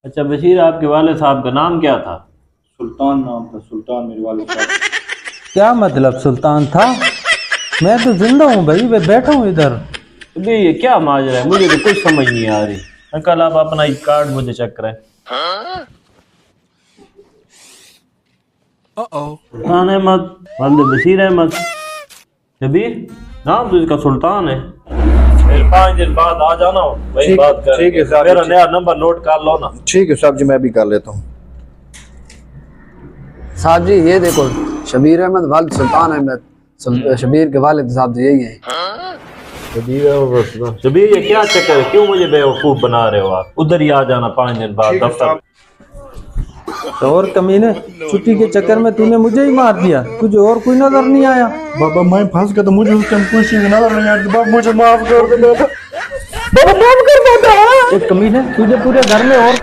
अच्छा बशीर, आपके वाले साहब का नाम क्या था? सुल्तान नाम था, सुल्तान मेरे वाले साहब। क्या मतलब सुल्तान था? मैं तो जिंदा हूँ भाई, मैं बैठा हूँ इधर। अबे ये क्या माजरा है, मुझे तो कुछ समझ नहीं आ रही। अंकल आप अपना एक कार्ड मुझे चेक करें। सुल्तान अहमद, वालिद बशीर अहमद। शबीर, नाम तो इसका सुल्तान है। फिर 5 दिन बाद आ जाना, वही बात कर। ठीक है साहब, मेरा नया नंबर नोट कर लो ना। ठीक है साहब जी, मैं भी कर लेता हूँ। साहब जी ये देखो, शबीर अहमद वालिद सुल्तान अहमद, शबीर के वालिद साहब जी यही हैं। शबीर ये क्या चक्कर है, क्यों मुझे बेवकूफ बना रहे हो आप? उधर ही आ जाना 5 दिन बाद दफ्तर। तो और कमीने, छुट्टी के चक्कर में तूने मुझे ही मार दिया, तुझे और कोई नजर नहीं आया? बाबा मैं फंस गया तो मुझे उस टाइम कुछ नजर नहीं आया। बाबा मुझे माफ कर दो बाबा, बाबा माफ कर दो। एक कमीने, तुझे पूरे घर में और